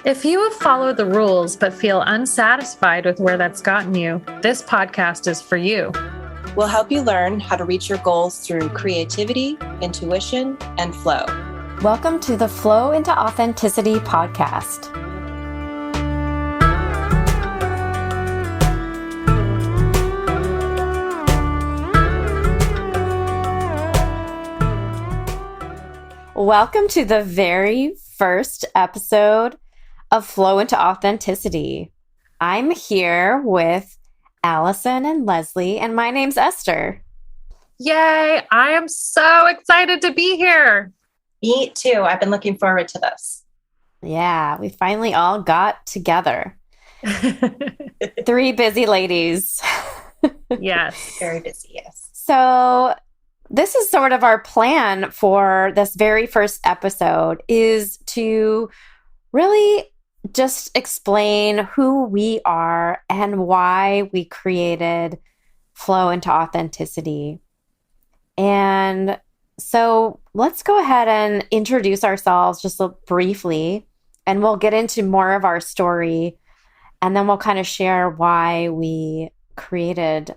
If you have followed the rules but feel unsatisfied with where that's gotten you, this podcast is for you. We'll help you learn how to reach your goals through creativity, intuition, and flow. Welcome to the Flow into Authenticity podcast. Welcome to the very first episode of Flow into Authenticity. I'm here with Allison and Leslie, and my name's Esther. Yay! I am so excited to be here. Me too. I've been looking forward to this. Yeah, we finally all got together. Three busy ladies. Yes. Very busy, yes. So this is sort of our plan for this very first episode, is to really just explain who we are and why we created Flow into Authenticity. And so let's go ahead and introduce ourselves just briefly, and we'll get into more of our story, and then we'll kind of share why we created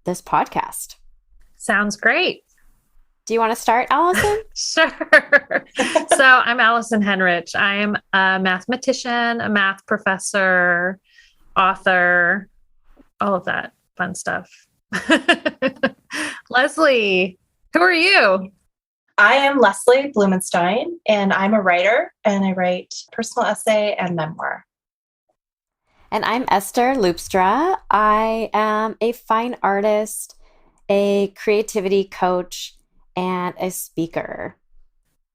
this podcast. Sounds great. Do you want to start, Allison? Sure. So I'm Allison Henrich. I am a mathematician, a math professor, author, all of that fun stuff. Leslie, who are you? I am Leslie Blumenstein, and I'm a writer, and I write personal essay and memoir. And I'm Esther Loopstra. I am a fine artist, a creativity coach, and a speaker.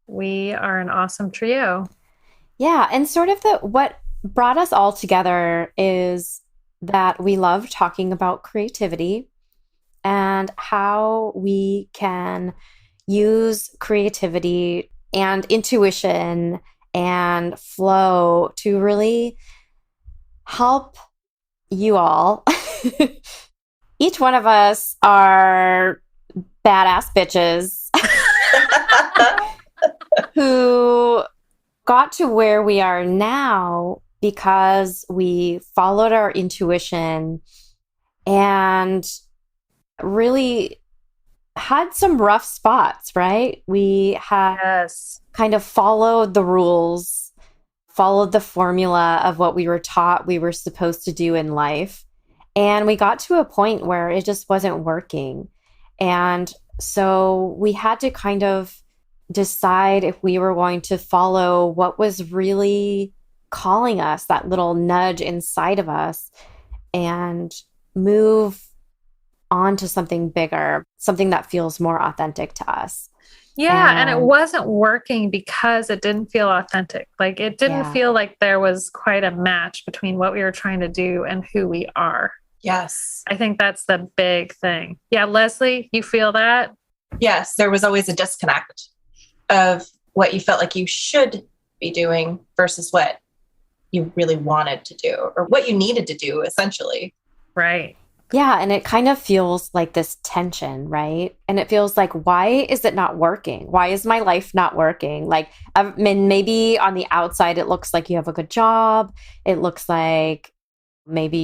We are an awesome trio. Yeah, and sort of what brought us all together is that we love talking about creativity and how we can use creativity and intuition and flow to really help you all. Each one of us are badass bitches who got to where we are now because we followed our intuition and really had some rough spots, right? We had kind of followed the rules, followed the formula of what we were taught we were supposed to do in life. And we got to a point where it just wasn't working. And so we had to kind of decide if we were going to follow what was really calling us, that little nudge inside of us, and move on to something bigger, something that feels more authentic to us. Yeah, and it wasn't working because it didn't feel authentic. Like it didn't feel like there was quite a match between what we were trying to do and who we are. Yes. I think that's the big thing. Yeah, Leslie, you feel that? Yes, there was always a disconnect of what you felt like you should be doing versus what you really wanted to do or what you needed to do, essentially. Right. Yeah, and it kind of feels like this tension, right? And it feels like, why is it not working? Why is my life not working? Like, I mean, maybe on the outside, it looks like you have a good job. It looks like maybe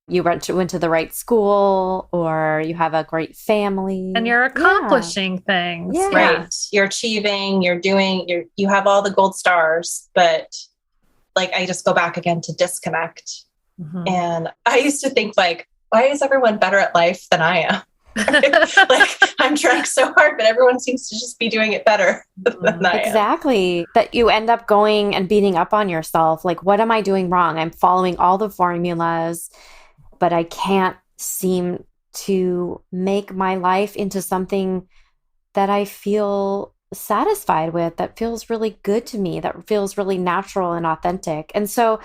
you went to the right school, or you have a great family. And you're accomplishing things. Yeah. Right. You're achieving, you have all the gold stars, but like, I just go back again to disconnect. Mm-hmm. And I used to think like, why is everyone better at life than I am? Like, I'm trying so hard, but everyone seems to just be doing it better than I am. Exactly. That you end up going and beating up on yourself. Like, what am I doing wrong? I'm following all the formulas, but I can't seem to make my life into something that I feel satisfied with, that feels really good to me, that feels really natural and authentic. And so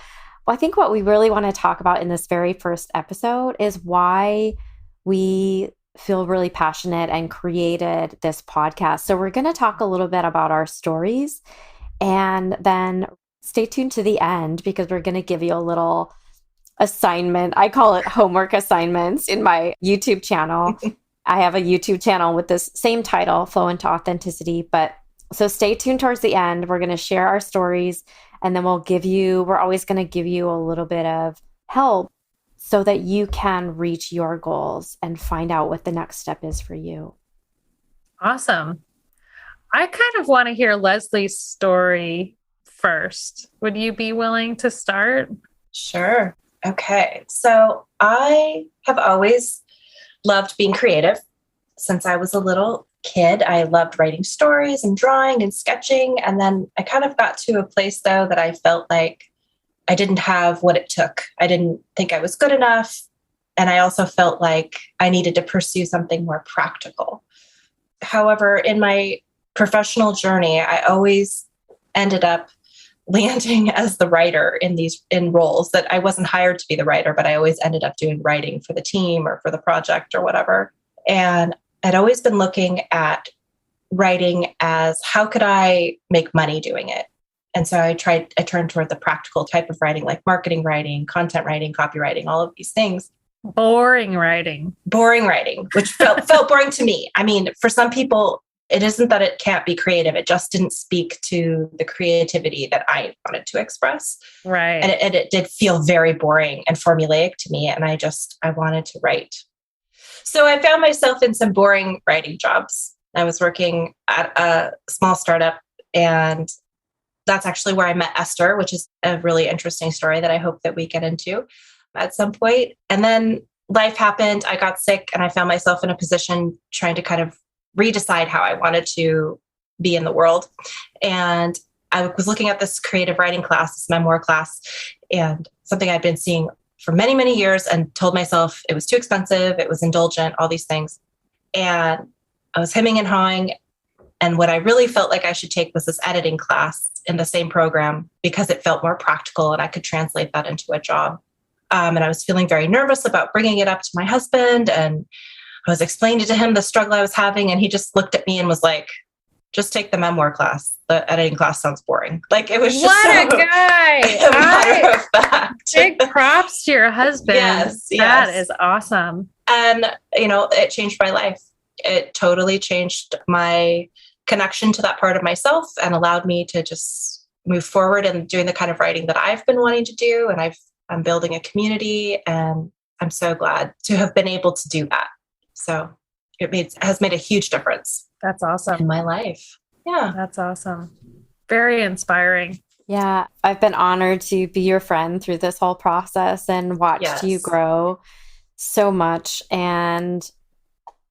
I think what we really want to talk about in this very first episode is why we feel really passionate and created this podcast. So we're going to talk a little bit about our stories, and then stay tuned to the end because we're going to give you a little assignment. I call it homework assignments in my YouTube channel. I have a YouTube channel with this same title, Flow into Authenticity. But so stay tuned towards the end. We're going to share our stories, And then we're always going to give you a little bit of help so that you can reach your goals and find out what the next step is for you. Awesome. I kind of want to hear Leslie's story first. Would you be willing to start? Sure. Okay. So I have always loved being creative since I was a little kid. I loved writing stories and drawing and sketching. And then I kind of got to a place, though, that I felt like I didn't have what it took. I didn't think I was good enough. And I also felt like I needed to pursue something more practical. However, in my professional journey, I always ended up landing as the writer in roles that I wasn't hired to be the writer, but I always ended up doing writing for the team or for the project or whatever. And I'd always been looking at writing as how could I make money doing it? And so I turned toward the practical type of writing, like marketing writing, content writing, copywriting, all of these things. Boring writing, which felt boring to me. I mean, for some people, it isn't that it can't be creative. It just didn't speak to the creativity that I wanted to express. Right. And it did feel very boring and formulaic to me. And I wanted to write. So I found myself in some boring writing jobs. I was working at a small startup, and that's actually where I met Esther, which is a really interesting story that I hope that we get into at some point. And then life happened. I got sick and I found myself in a position trying to kind of redecide how I wanted to be in the world. And I was looking at this creative writing class, this memoir class, and something I'd been seeing for many, many years and told myself it was too expensive, it was indulgent, all these things. And I was hemming and hawing. And what I really felt like I should take was this editing class in the same program because it felt more practical and I could translate that into a job. And I was feeling very nervous about bringing it up to my husband. And I was explaining to him the struggle I was having. And he just looked at me and was like, just take the memoir class. The editing class sounds boring. Like it was just what a guy. A matter of fact. Big props to your husband. Yes. That is awesome. And, it changed my life. It totally changed my connection to that part of myself and allowed me to just move forward and doing the kind of writing that I've been wanting to do. And I'm building a community, and I'm so glad to have been able to do that. So it has made a huge difference. That's awesome. In my life. Yeah. That's awesome. Very inspiring. Yeah. I've been honored to be your friend through this whole process and watched you grow so much. And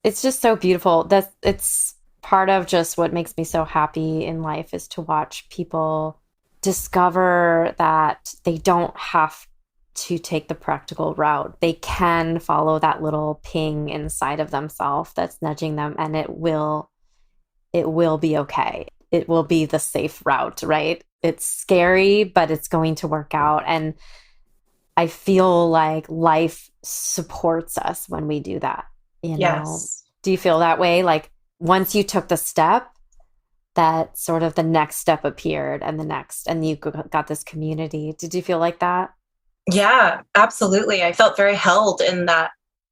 it's just so beautiful. It's part of just what makes me so happy in life is to watch people discover that they don't have to take the practical route. They can follow that little ping inside of themselves that's nudging them, and it will be okay. It will be the safe route, right? It's scary, but it's going to work out. And I feel like life supports us when we do that. Yes. Do you feel that way? Like once you took the step, that sort of the next step appeared and you got this community. Did you feel like that? Yeah, absolutely. I felt very held in that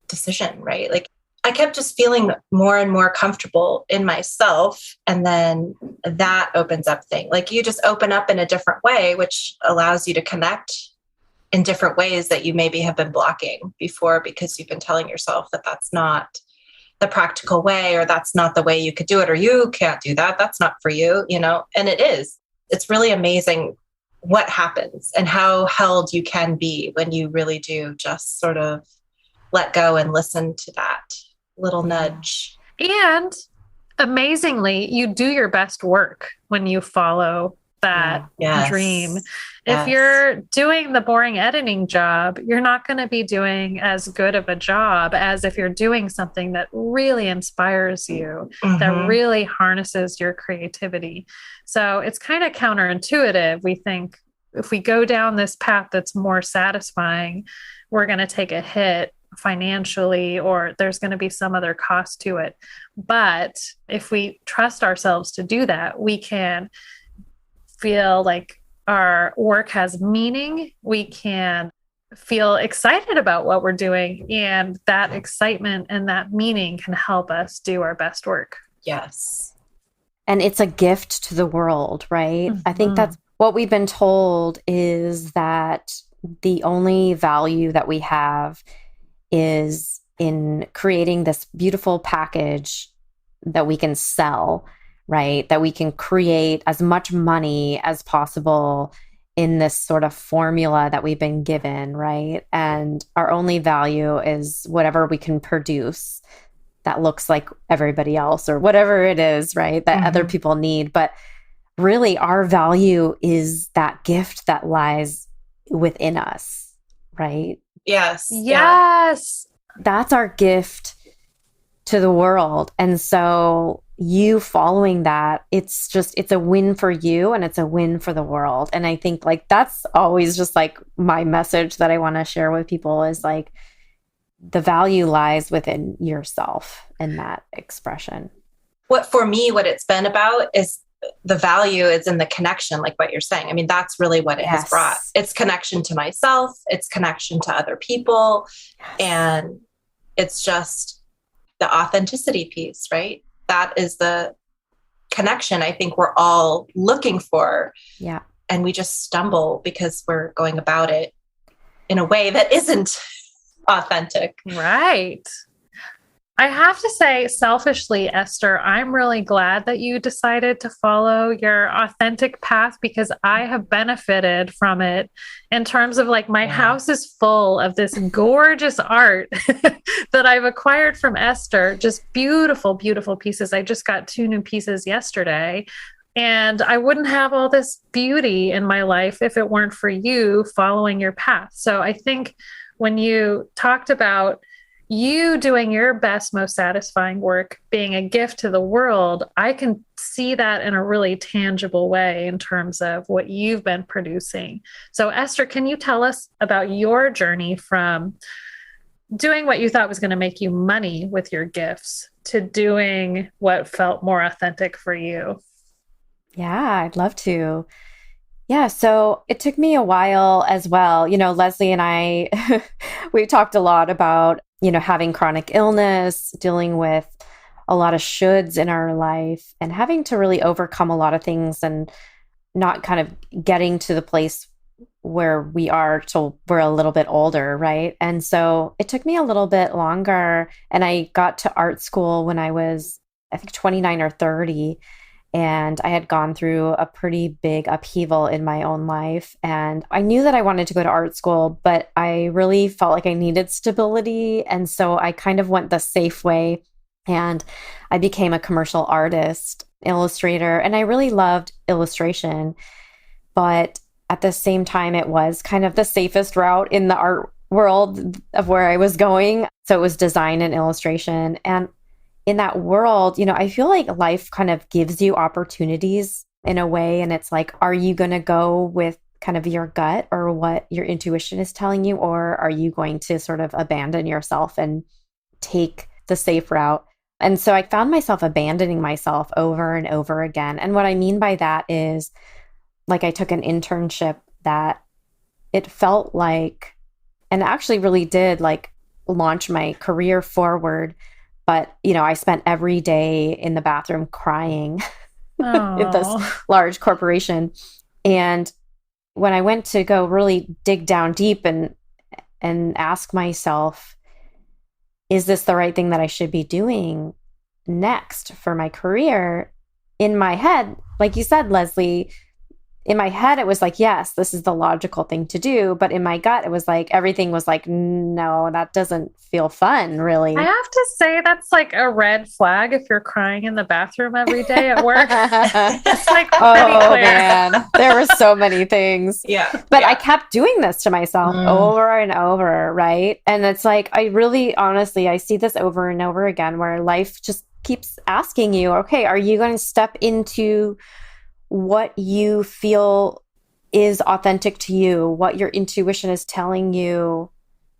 decision, right? Like I kept just feeling more and more comfortable in myself. And then that opens up things. Like you just open up in a different way, which allows you to connect in different ways that you maybe have been blocking before because you've been telling yourself that that's not the practical way, or that's not the way you could do it, or you can't do that. That's not for you, and it is. It's really amazing what happens and how held you can be when you really do just sort of let go and listen to that little nudge. And amazingly, you do your best work when you follow that dream. If you're doing the boring editing job, you're not going to be doing as good of a job as if you're doing something that really inspires you, that really harnesses your creativity. So it's kind of counterintuitive. We think if we go down this path that's more satisfying, we're going to take a hit financially, or there's going to be some other cost to it. But if we trust ourselves to do that, we can feel like our work has meaning. We can feel excited about what we're doing, and that excitement and that meaning can help us do our best work. Yes. And it's a gift to the world, right? I think that's what we've been told is that the only value that we have is in creating this beautiful package that we can sell, right? That we can create as much money as possible in this sort of formula that we've been given, right? And our only value is whatever we can produce that looks like everybody else or whatever it is, right? That other people need. But really, our value is that gift that lies within us, right? Yes. Yes. That's our gift to the world. And so you following that, it's a win for you and it's a win for the world. And I think like that's always just like my message that I want to share with people is like the value lies within yourself in that expression. What it's been about is the value is in the connection, like what you're saying. I mean, that's really what it has brought. It's connection to myself, it's connection to other people, and it's just the authenticity piece, right? That is the connection I think we're all looking for. Yeah. And we just stumble because we're going about it in a way that isn't authentic. Right. I have to say, selfishly, Esther, I'm really glad that you decided to follow your authentic path because I have benefited from it in terms of like my house is full of this gorgeous art that I've acquired from Esther. Just beautiful, beautiful pieces. I just got 2 new pieces yesterday. And I wouldn't have all this beauty in my life if it weren't for you following your path. So I think when you talked about you doing your best, most satisfying work, being a gift to the world, I can see that in a really tangible way in terms of what you've been producing. So Esther, can you tell us about your journey from doing what you thought was going to make you money with your gifts to doing what felt more authentic for you? Yeah, I'd love to. Yeah, so it took me a while as well. You know, Leslie and I, we talked a lot about, you know, having chronic illness, dealing with a lot of shoulds in our life, and having to really overcome a lot of things and not kind of getting to the place where we are till we're a little bit older, right? And so it took me a little bit longer. And I got to art school when I was, I think, 29 or 30. And I had gone through a pretty big upheaval in my own life. And I knew that I wanted to go to art school, but I really felt like I needed stability. And so I kind of went the safe way. And I became a commercial artist, illustrator, and I really loved illustration. But at the same time, it was kind of the safest route in the art world of where I was going. So it was design and illustration. And in that world, you know, I feel like life kind of gives you opportunities in a way. And it's like, are you going to go with kind of your gut or what your intuition is telling you? Or are you going to sort of abandon yourself and take the safe route? And so I found myself abandoning myself over and over again. And what I mean by that is like I took an internship that it felt like, and actually really did like launch my career forward. But, you know, I spent every day in the bathroom crying in this large corporation. And when I went to go really dig down deep and ask myself, is this the right thing that I should be doing next for my career? In my head, like you said, Leslie, in my head, it was like, yes, this is the logical thing to do. But in my gut, it was like, everything was like, no, that doesn't feel fun, really. I have to say that's like a red flag if you're crying in the bathroom every day at work. It's like, oh man, there were so many things. But I kept doing this to myself over and over, right? And it's like, I really, honestly, I see this over and over again where life just keeps asking you, okay, are you going to step into what you feel is authentic to you, what your intuition is telling you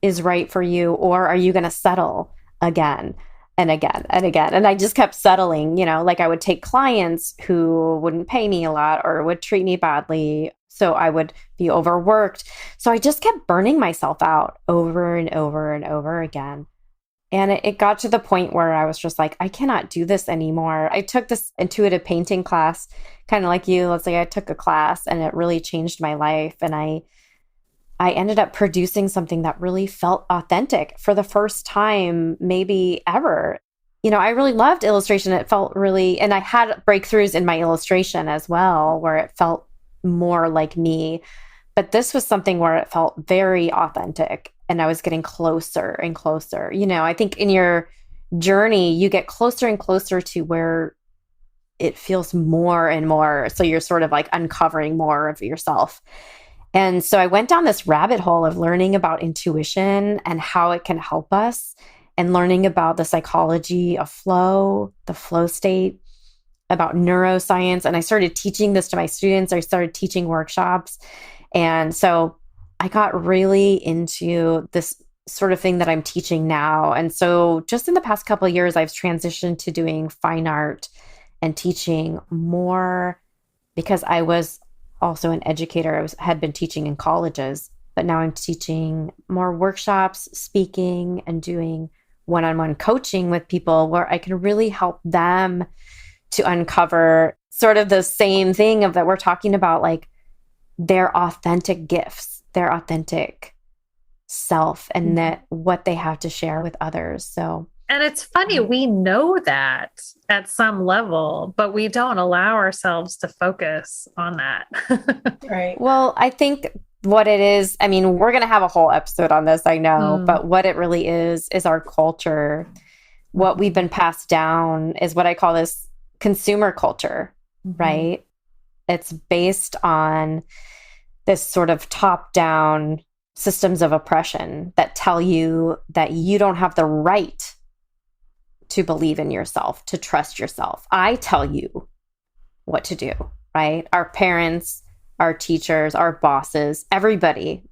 is right for you, or are you going to settle again and again and again? And I just kept settling, you know, like I would take clients who wouldn't pay me a lot or would treat me badly. So I would be overworked. So I just kept burning myself out over and over and over again. And it got to the point where I was just like, I cannot do this anymore. I took this intuitive painting class, kind of like you. Let's say I took a class and it really changed my life. And I ended up producing something that really felt authentic for the first time, maybe ever. You know, I really loved illustration. It felt really, and I had breakthroughs in my illustration as well, where it felt more like me. But this was something where it felt very authentic. And I was getting closer and closer. You know, I think in your journey, you get closer and closer to where it feels more and more. So you're sort of like uncovering more of yourself. And so I went down this rabbit hole of learning about intuition and how it can help us, and learning about the psychology of flow, the flow state, about neuroscience. And I started teaching this to my students. I started teaching workshops. And so I got really into this sort of thing that I'm teaching now. And so just in the past couple of years, I've transitioned to doing fine art and teaching more, because I was also an educator. Had been teaching in colleges, but now I'm teaching more workshops, speaking, and doing one-on-one coaching with people where I can really help them to uncover sort of the same thing of that we're talking about, like their authentic gifts, their authentic self, and that what they have to share with others. So, and it's funny, we know that at some level, but we don't allow ourselves to focus on that. Right. Well, I think what it is, I mean, we're going to have a whole episode on this, I know, but what it really is our culture. What we've been passed down is what I call this consumer culture, right? It's based on this sort of top-down systems of oppression that tell you that you don't have the right to believe in yourself, to trust yourself. I tell you what to do, right? Our parents, our teachers, our bosses, everybody.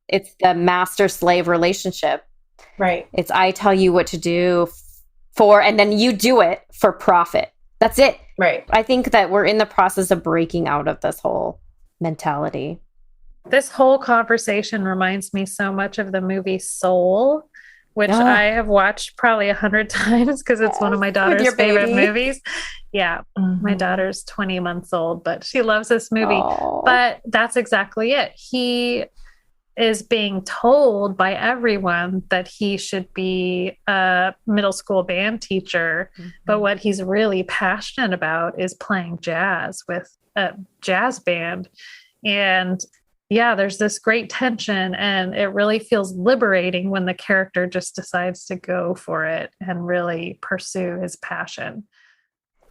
It's the master-slave relationship. Right. It's I tell you what to do for, and then you do it for profit. That's it. Right. I think that we're in the process of breaking out of this whole mentality. This whole conversation reminds me so much of the movie Soul, which I have watched probably 100 times because it's one of my daughter's favorite movies. Yeah. My daughter's 20 months old, but she loves this movie. Aww. But that's exactly it. He is being told by everyone that he should be a middle school band teacher. But what he's really passionate about is playing jazz with a jazz band. And yeah, there's this great tension, and it really feels liberating when the character just decides to go for it and really pursue his passion.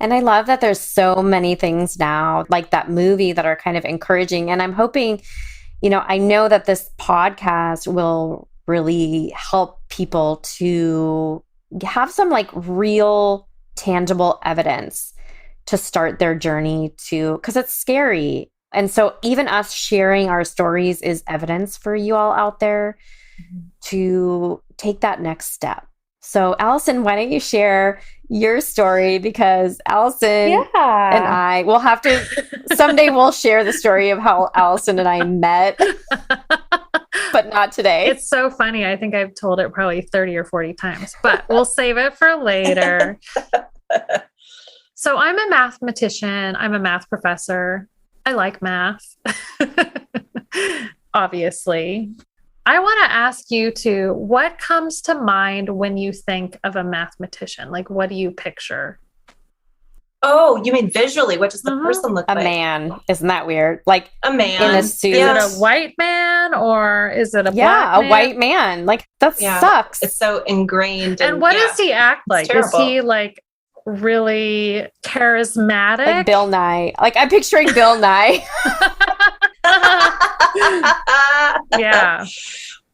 And I love that there's so many things now, like that movie, that are kind of encouraging. And I'm hoping, you know, I know that this podcast will really help people to have some like real, tangible evidence to start their journey to, because it's scary. And so even us sharing our stories is evidence for you all out there to take that next step. So Allison, why don't you share your story? Because Allison and I will have to, someday we'll share the story of how Allison and I met, but not today. It's so funny. I think I've told it probably 30 or 40 times, but we'll save it for later. So I'm a mathematician. I'm a math professor. I like math, obviously. I want to ask you what comes to mind when you think of a mathematician? Like, what do you picture? Oh, you mean visually? What does the person look like? A man. Isn't that weird? Like a man in a suit. Is it a white man or is it a black man? A white man. Like that sucks. It's so ingrained. And what does he act like? Is he like really charismatic? Like Bill Nye. Like I'm picturing Bill Nye. Yeah.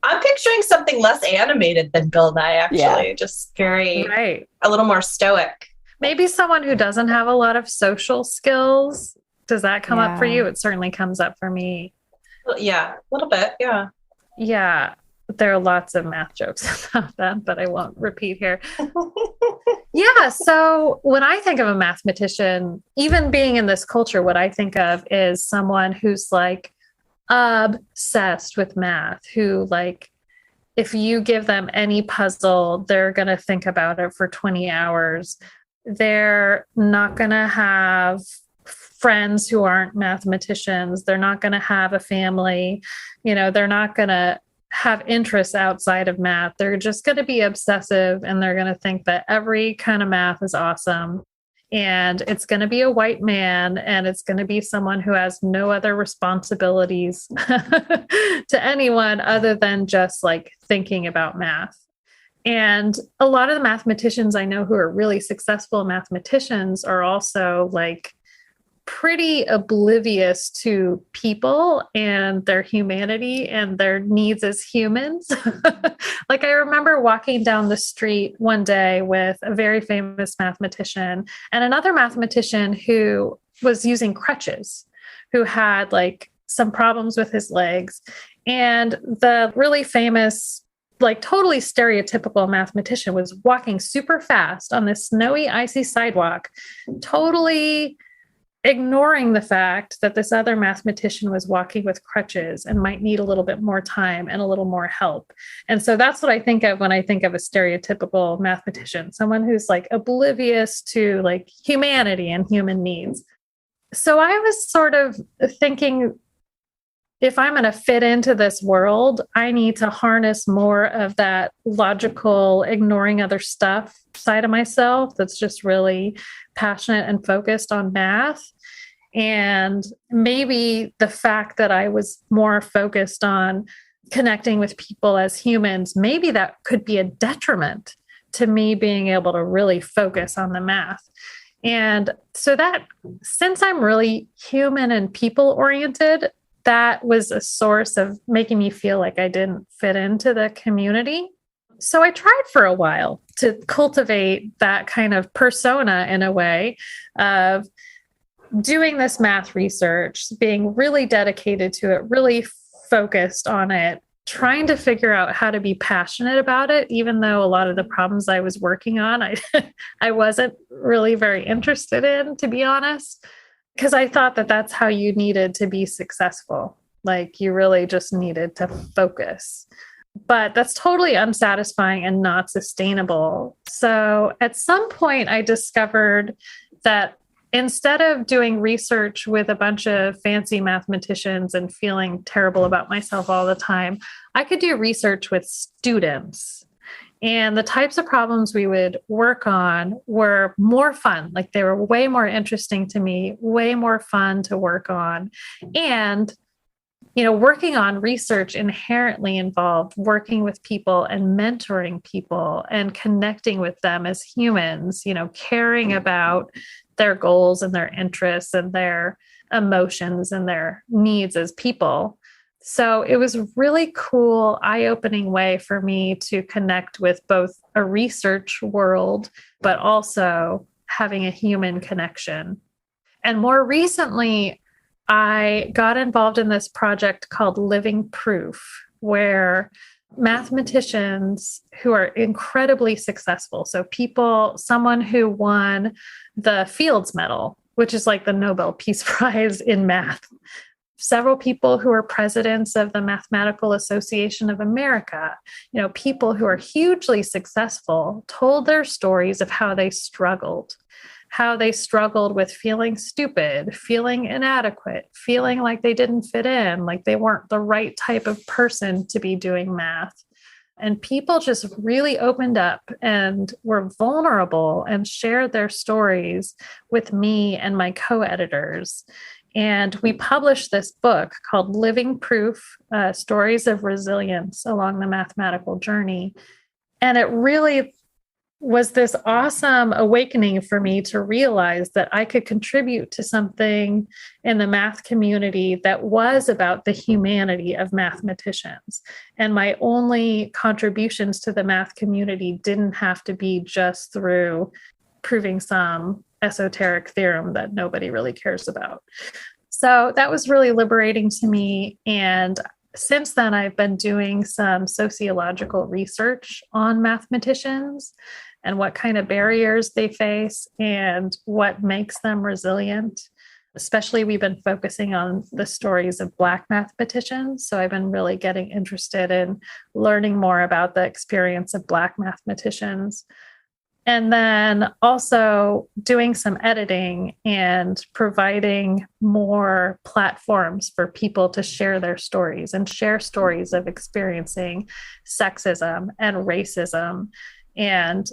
I'm picturing something less animated than Bill Nye, actually. Yeah. Just very, a little more stoic. Maybe someone who doesn't have a lot of social skills. Does that come up for you? It certainly comes up for me. Yeah, a little bit. Yeah. Yeah. There are lots of math jokes about that, but I won't repeat here. Yeah. So when I think of a mathematician, even being in this culture, what I think of is someone who's like obsessed with math, who like if you give them any puzzle, they're going to think about it for 20 hours. They're not going to have friends who aren't mathematicians. They're not going to have a family. They're not going to have interests outside of math. They're just going to be obsessive, and they're going to think that every kind of math is awesome. And it's going to be a white man, and it's going to be someone who has no other responsibilities to anyone other than just like thinking about math. And a lot of the mathematicians I know who are really successful mathematicians are also like pretty oblivious to people and their humanity and their needs as humans. Like I remember walking down the street one day with a very famous mathematician and another mathematician who was using crutches, who had like some problems with his legs. And the really famous, like totally stereotypical mathematician was walking super fast on this snowy, icy sidewalk, totally ignoring the fact that this other mathematician was walking with crutches and might need a little bit more time and a little more help. And so that's what I think of when I think of a stereotypical mathematician, someone who's like oblivious to like humanity and human needs. So I was sort of thinking, if I'm going to fit into this world, I need to harness more of that logical, ignoring other stuff side of myself that's just really passionate and focused on math. And maybe the fact that I was more focused on connecting with people as humans, maybe that could be a detriment to me being able to really focus on the math. And so that, since I'm really human and people oriented, that was a source of making me feel like I didn't fit into the community. So I tried for a while to cultivate that kind of persona in a way of doing this math research, being really dedicated to it, really focused on it, trying to figure out how to be passionate about it, even though a lot of the problems I was working on, I wasn't really very interested in, to be honest. Because I thought that that's how you needed to be successful. Like you really just needed to focus. But that's totally unsatisfying and not sustainable. So at some point, I discovered that instead of doing research with a bunch of fancy mathematicians and feeling terrible about myself all the time, I could do research with students. And the types of problems we would work on were more fun. Like they were way more interesting to me, way more fun to work on. And, working on research inherently involved working with people and mentoring people and connecting with them as humans, caring about their goals and their interests and their emotions and their needs as people. So it was a really cool, eye-opening way for me to connect with both a research world, but also having a human connection. And more recently, I got involved in this project called Living Proof, where mathematicians who are incredibly successful, so someone who won the Fields Medal, which is like the Nobel Peace Prize in math, several people who are presidents of the Mathematical Association of America, people who are hugely successful, told their stories of how they struggled with feeling stupid, feeling inadequate, feeling like they didn't fit in, like they weren't the right type of person to be doing math. And people just really opened up and were vulnerable and shared their stories with me and my co-editors. And we published this book called Living Proof, Stories of Resilience Along the Mathematical Journey. And it really was this awesome awakening for me to realize that I could contribute to something in the math community that was about the humanity of mathematicians. And my only contributions to the math community didn't have to be just through proving some esoteric theorem that nobody really cares about. So that was really liberating to me. And since then, I've been doing some sociological research on mathematicians and what kind of barriers they face and what makes them resilient. Especially, we've been focusing on the stories of Black mathematicians. So I've been really getting interested in learning more about the experience of Black mathematicians. And then also doing some editing and providing more platforms for people to share their stories and share stories of experiencing sexism and racism, and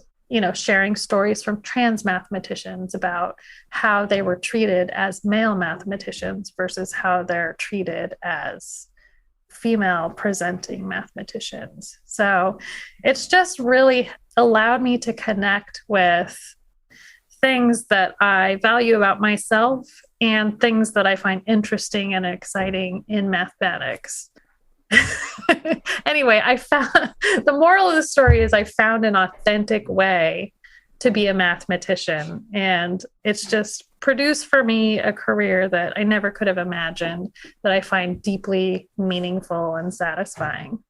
sharing stories from trans mathematicians about how they were treated as male mathematicians versus how they're treated as female presenting mathematicians. So it's just really allowed me to connect with things that I value about myself and things that I find interesting and exciting in mathematics. Anyway, I found the moral of the story is I found an authentic way to be a mathematician, and it's just produced for me a career that I never could have imagined, that I find deeply meaningful and satisfying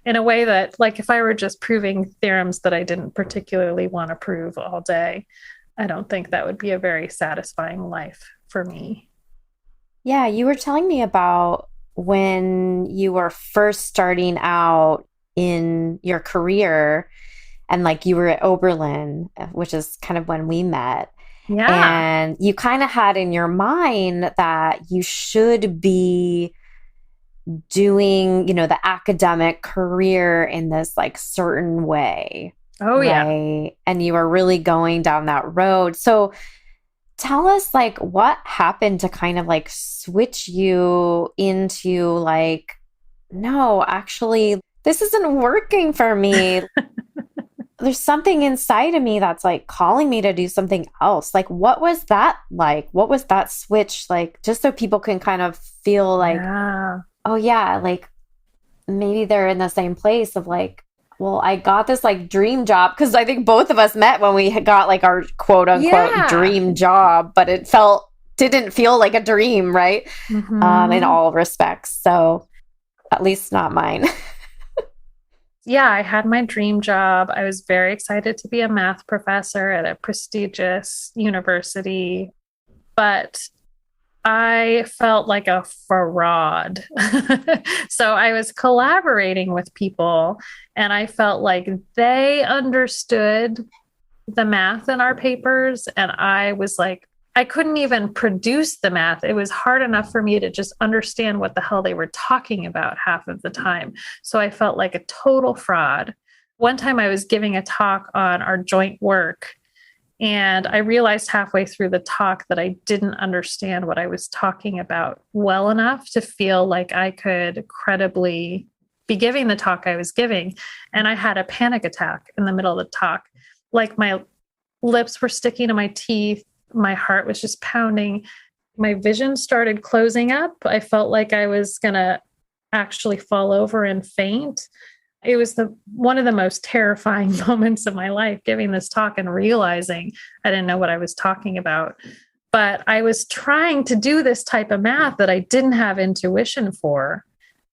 in a way that, like, if I were just proving theorems that I didn't particularly want to prove all day, I don't think that would be a very satisfying life for me. Yeah, you were telling me about when you were first starting out in your career, and like you were at Oberlin, which is kind of when we met. Yeah. And you kind of had in your mind that you should be doing, the academic career in this like certain way. Oh, right? Yeah. And you were really going down that road. So tell us, like, what happened to kind of like switch you into like, no, actually, this isn't working for me. There's something inside of me that's like calling me to do something else. Like, what was that like? What was that switch like? Just so people can kind of feel like, oh yeah, like maybe they're in the same place of like, well, I got this like dream job, because I think both of us met when we had got like our quote unquote dream job, but it didn't feel like a dream, right? Mm-hmm. In all respects. So at least not mine. Yeah, I had my dream job. I was very excited to be a math professor at a prestigious university, but I felt like a fraud. So I was collaborating with people, and I felt like they understood the math in our papers, and I was like, I couldn't even produce the math. It was hard enough for me to just understand what the hell they were talking about half of the time. So I felt like a total fraud. One time I was giving a talk on our joint work, and I realized halfway through the talk that I didn't understand what I was talking about well enough to feel like I could credibly be giving the talk I was giving. And I had a panic attack in the middle of the talk. Like, my lips were sticking to my teeth. My heart was just pounding. My vision started closing up. I felt like I was going to actually fall over and faint. It was one of the most terrifying moments of my life, giving this talk and realizing I didn't know what I was talking about. But I was trying to do this type of math that I didn't have intuition for,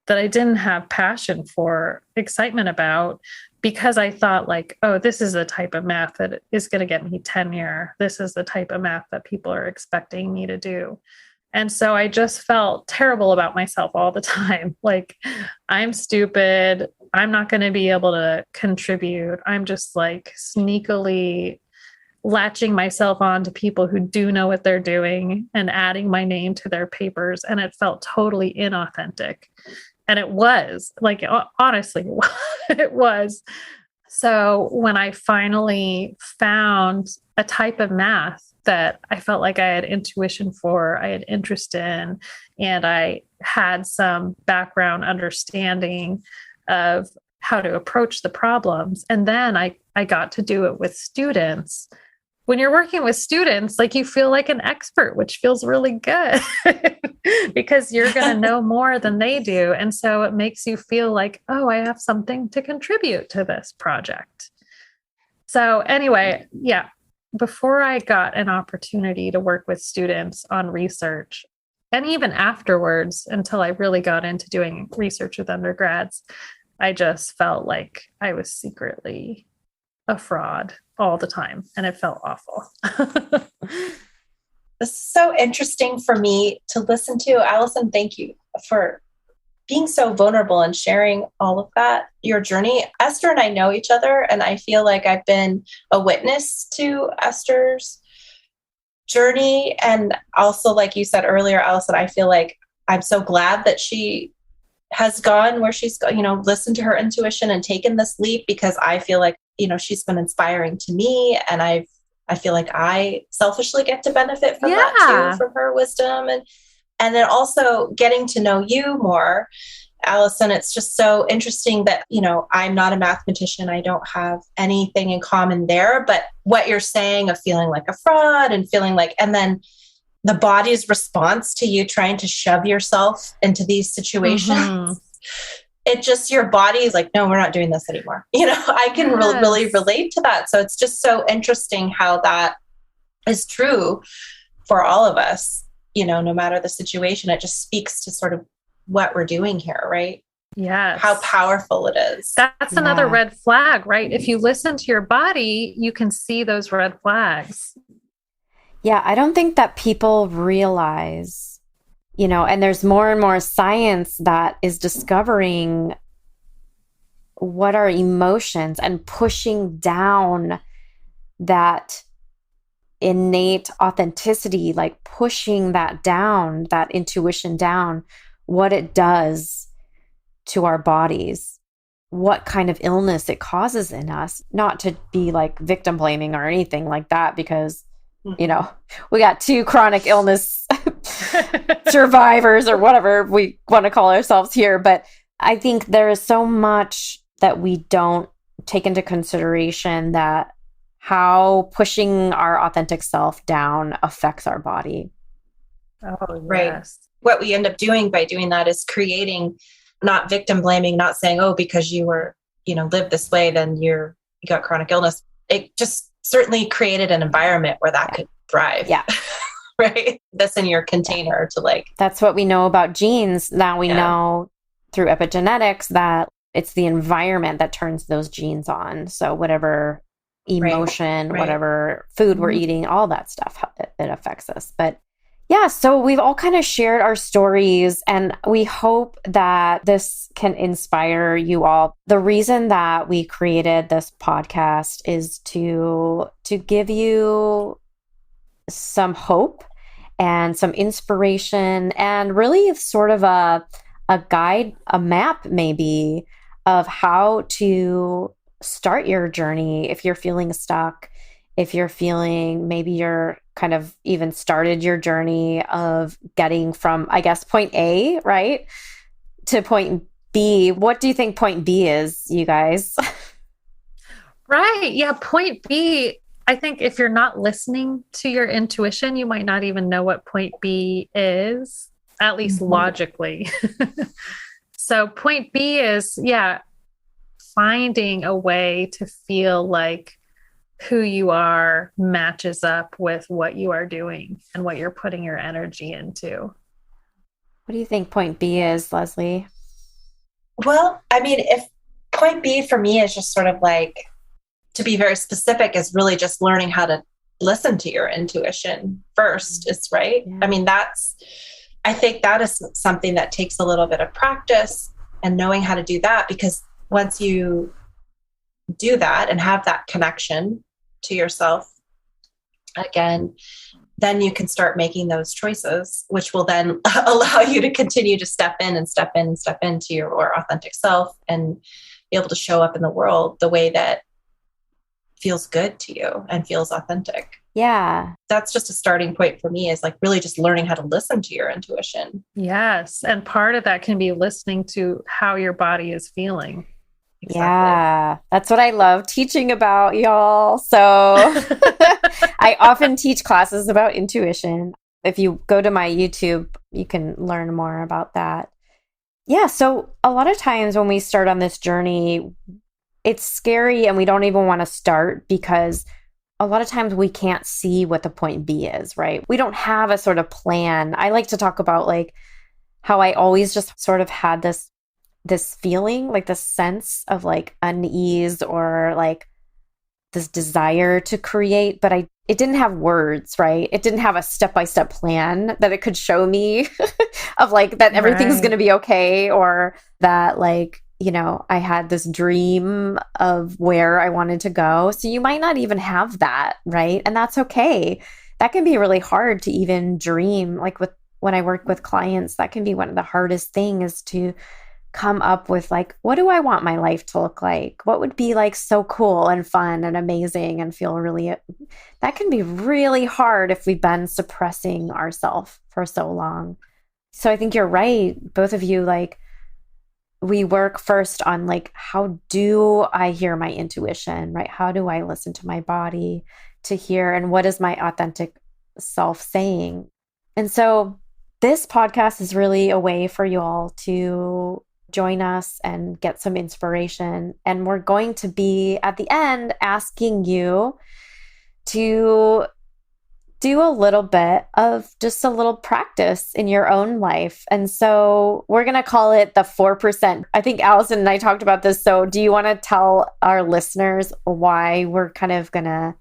that I didn't have passion for, excitement about, because I thought like, oh, this is the type of math that is going to get me tenure. This is the type of math that people are expecting me to do. And so I just felt terrible about myself all the time. Like, I'm stupid. I'm not going to be able to contribute. I'm just like sneakily latching myself on to people who do know what they're doing and adding my name to their papers. And it felt totally inauthentic. And it was like, honestly, it was. So when I finally found a type of math that I felt like I had intuition for, I had interest in, and I had some background understanding of how to approach the problems, and then I got to do it with students. When you're working with students, like, you feel like an expert, which feels really good because you're going to know more than they do. And so it makes you feel like, oh, I have something to contribute to this project. So anyway, yeah, before I got an opportunity to work with students on research, and even afterwards, until I really got into doing research with undergrads, I just felt like I was secretly a fraud all the time, and it felt awful. This is so interesting for me to listen to. Allison, thank you for being so vulnerable and sharing all of that, your journey. Esther and I know each other, and I feel like I've been a witness to Esther's journey. And also, like you said earlier, Allison, I feel like I'm so glad that she has gone where she's, listened to her intuition and taken this leap, because I feel like, she's been inspiring to me. And I feel like I selfishly get to benefit from that too, from her wisdom. And then also getting to know you more, Allison. It's just so interesting that, I'm not a mathematician. I don't have anything in common there, but what you're saying of feeling like a fraud and feeling like, and then the body's response to you trying to shove yourself into these situations, it just, your body is like, no, we're not doing this anymore. I can really relate to that. So it's just so interesting how that is true for all of us, no matter the situation. It just speaks to sort of what we're doing here, right? Yes. How powerful it is. That's another red flag, right? If you listen to your body, you can see those red flags. Yeah, I don't think that people realize, and there's more and more science that is discovering what are emotions and pushing down that innate authenticity, like pushing that down, that intuition down, what it does to our bodies, what kind of illness it causes in us. Not to be like victim blaming or anything like that, because we got 2 chronic illness survivors or whatever we want to call ourselves here. But I think there is so much that we don't take into consideration, that how pushing our authentic self down affects our body. Oh, right. Yes. What we end up doing by doing that is creating, not victim blaming, not saying, oh, because you were, live this way, then you got chronic illness. It just certainly created an environment where that could thrive. Yeah. Right. That's in your container to like. That's what we know about genes. Now we know through epigenetics that it's the environment that turns those genes on. So whatever emotion, whatever food we're eating, all that stuff, it affects us. But yeah, so we've all kind of shared our stories, and we hope that this can inspire you all. The reason that we created this podcast is to give you some hope and some inspiration, and really sort of a guide, a map maybe, of how to start your journey if you're feeling stuck, if you're feeling maybe you're kind of even started your journey of getting from, I guess, point A, right, to point B. What do you think point B is, you guys? Right. Yeah. Point B, I think if you're not listening to your intuition, you might not even know what point B is, at least logically. So point B is, finding a way to feel like who you are matches up with what you are doing and what you're putting your energy into. What do you think point B is, Leslie? Well, I mean, if point B for me is just sort of like, to be very specific, is really just learning how to listen to your intuition first, is right. Yeah. I mean, I think that is something that takes a little bit of practice and knowing how to do that, because once you do that and have that connection to yourself again, then you can start making those choices, which will then allow you to continue to step into your authentic self and be able to show up in the world the way that feels good to you and feels authentic. Yeah. That's just a starting point for me, is like really just learning how to listen to your intuition. Yes. And part of that can be listening to how your body is feeling. Exactly. Yeah, that's what I love teaching about, y'all. So I often teach classes about intuition. If you go to my YouTube, you can learn more about that. Yeah, so a lot of times when we start on this journey, it's scary and we don't even want to start, because a lot of times we can't see what the point B is, right? We don't have a sort of plan. I like to talk about like how I always just sort of had this feeling, like this sense of like unease, or like this desire to create, but it didn't have words, right? It didn't have a step-by-step plan that it could show me of like that everything's going to be okay, or that like, you know, I had this dream of where I wanted to go. So you might not even have that, right? And that's okay. That can be really hard to even dream. Like when I work with clients, that can be one of the hardest things, is to come up with like, what do I want my life to look like? What would be like so cool and fun and amazing and feel really, that can be really hard if we've been suppressing ourselves for so long. So I think you're right. Both of you, like, we work first on like, how do I hear my intuition, right? How do I listen to my body to hear, and what is my authentic self saying? And so this podcast is really a way for you all to join us and get some inspiration. And we're going to be at the end asking you to do a little bit of just a little practice in your own life. And so we're going to call it the 4%. I think Allison and I talked about this. So do you want to tell our listeners why we're kind of going to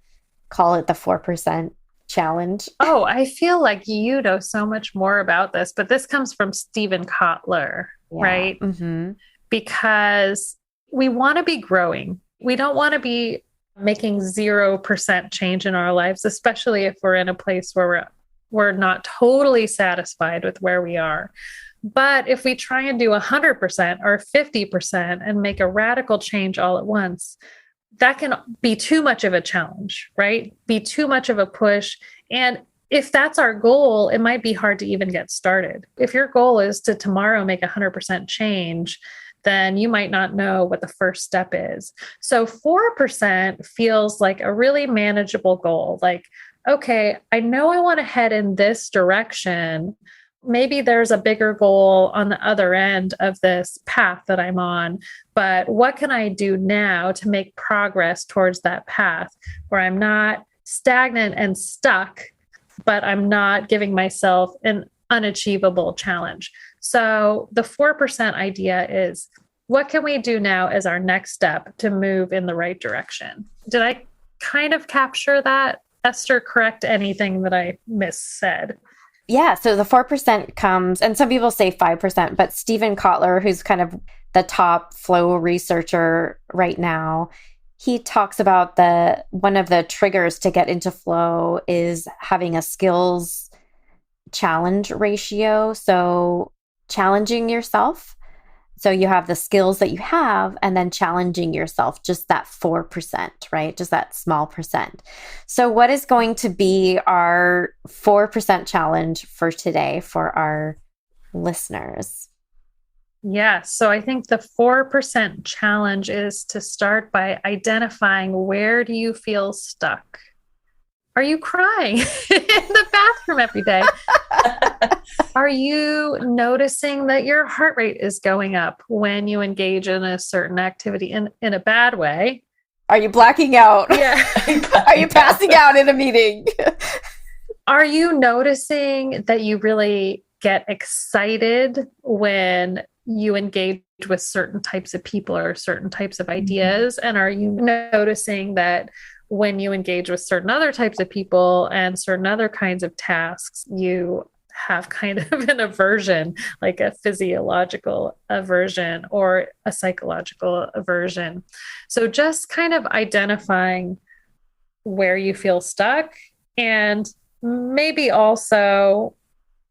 call it the 4% challenge? Oh, I feel like you know so much more about this, but this comes from Stephen Kotler, right? Mm-hmm. Because we want to be growing. We don't want to be making 0% change in our lives, especially if we're in a place where we're not totally satisfied with where we are. But if we try and do 100% or 50% and make a radical change all at once, that can be too much of a challenge, right? Be too much of a push. And if that's our goal, it might be hard to even get started. If your goal is to tomorrow make 100% change, then you might not know what the first step is. So 4% feels like a really manageable goal. Like, okay, I know I want to head in this direction. Maybe there's a bigger goal on the other end of this path that I'm on, but what can I do now to make progress towards that path where I'm not stagnant and stuck, but I'm not giving myself an unachievable challenge? So the 4% idea is, what can we do now as our next step to move in the right direction? Did I kind of capture that? Esther, correct anything that I missaid? Yeah, so the 4% comes, and some people say 5%, but Stephen Kotler, who's kind of the top flow researcher right now, he talks about one of the triggers to get into flow is having a skills challenge ratio. So challenging yourself. So you have the skills that you have, and then challenging yourself, just that 4%, right? Just that small percent. So what is going to be our 4% challenge for today for our listeners? Yeah, so I think the 4% challenge is to start by identifying, where do you feel stuck? Are you crying in the bathroom every day? Are you noticing that your heart rate is going up when you engage in a certain activity in a bad way? Are you blacking out? Yeah. Are you passing out in a meeting? Are you noticing that you really get excited when you engage with certain types of people or certain types of ideas? And are you noticing that when you engage with certain other types of people and certain other kinds of tasks, you have kind of an aversion, like a physiological aversion or a psychological aversion? So just kind of identifying where you feel stuck, and maybe also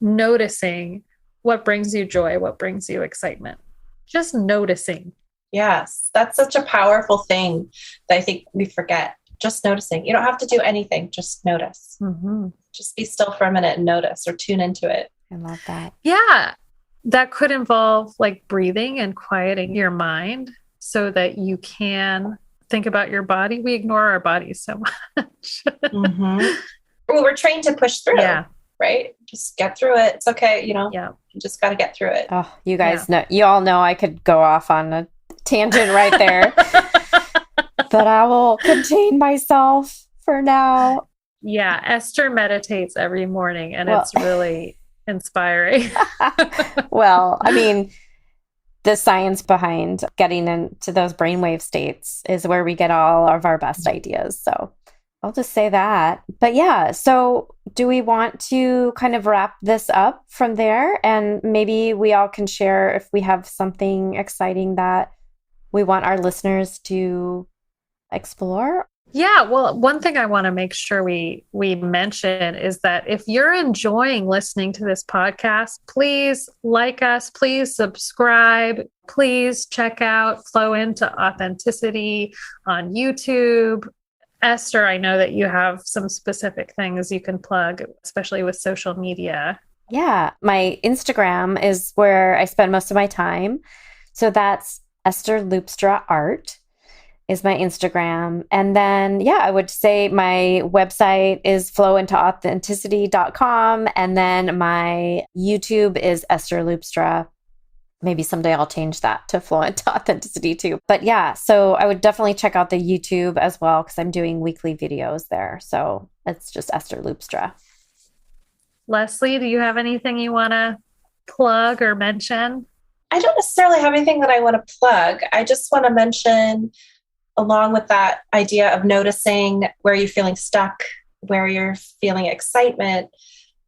noticing what brings you joy, what brings you excitement. Just noticing. Yes, that's such a powerful thing that I think we forget. Just noticing. You don't have to do anything. Just notice. Mm-hmm. Just be still for a minute and notice, or tune into it. I love that. Yeah. That could involve like breathing and quieting your mind so that you can think about your body. We ignore our bodies so much. Well, we're trained to push through. Yeah. Right? Just get through it. It's okay. Yeah. You just got to get through it. Oh, you guys know, you all know I could go off on a tangent right there. But I will contain myself for now. Yeah, Esther meditates every morning, and it's really inspiring. Well, I mean, the science behind getting into those brainwave states is where we get all of our best ideas. So I'll just say that. But yeah, so do we want to kind of wrap this up from there? And maybe we all can share if we have something exciting that we want our listeners to explore. Yeah, well, one thing I want to make sure we mention is that if you're enjoying listening to this podcast, please like us, please subscribe, please check out Flow Into Authenticity on YouTube. Esther, I know that you have some specific things you can plug, especially with social media. Yeah, my Instagram is where I spend most of my time. So that's Esther Loopstra Art is my Instagram. And then, yeah, I would say my website is flowintoauthenticity.com. And then my YouTube is Esther Loopstra. Maybe someday I'll change that to Flow Into Authenticity too. But yeah, so I would definitely check out the YouTube as well because I'm doing weekly videos there. So it's just Esther Loopstra. Leslie, do you have anything you want to plug or mention? I don't necessarily have anything that I want to plug. I just want to mention, along with that idea of noticing where you're feeling stuck, where you're feeling excitement,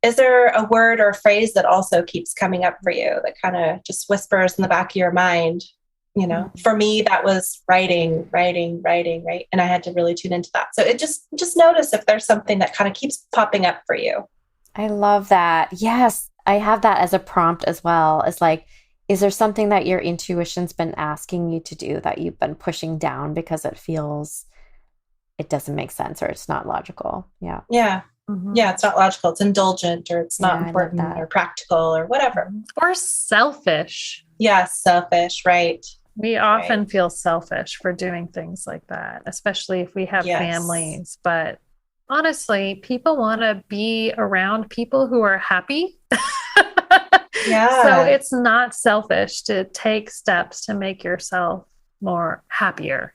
is there a word or a phrase that also keeps coming up for you that kind of just whispers in the back of your mind? You know, for me, that was writing, right? And I had to really tune into that. So it just notice if there's something that kind of keeps popping up for you. I love that. Yes, I have that as a prompt as well. It's like, is there something that your intuition's been asking you to do that you've been pushing down because it doesn't make sense or it's not logical? Yeah. Yeah. Mm-hmm. Yeah. It's not logical. It's indulgent or it's not important or practical or whatever. Or selfish. Yeah. Selfish. Right. We often feel selfish for doing things like that, especially if we have families. But honestly, people want to be around people who are happy. Yeah. So it's not selfish to take steps to make yourself more happier.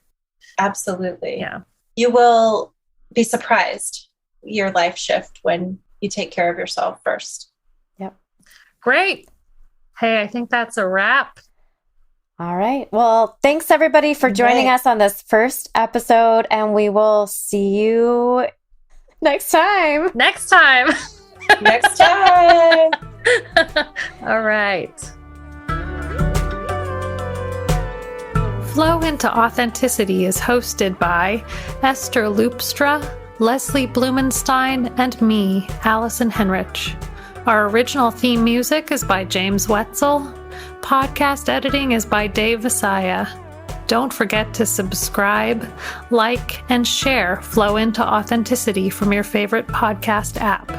Absolutely. Yeah. You will be surprised your life shift when you take care of yourself first. Yep. Great. Hey, I think that's a wrap. All right. Well, thanks everybody for joining us on this first episode, and we will see you next time. Next time. All right. Flow Into Authenticity is hosted by Esther Loopstra, Leslie Blumenstein, and me, Allison Henrich. Our original theme music is by James Wetzel. Podcast editing is by Dave Visaya. Don't forget to subscribe, like, and share Flow Into Authenticity from your favorite podcast app.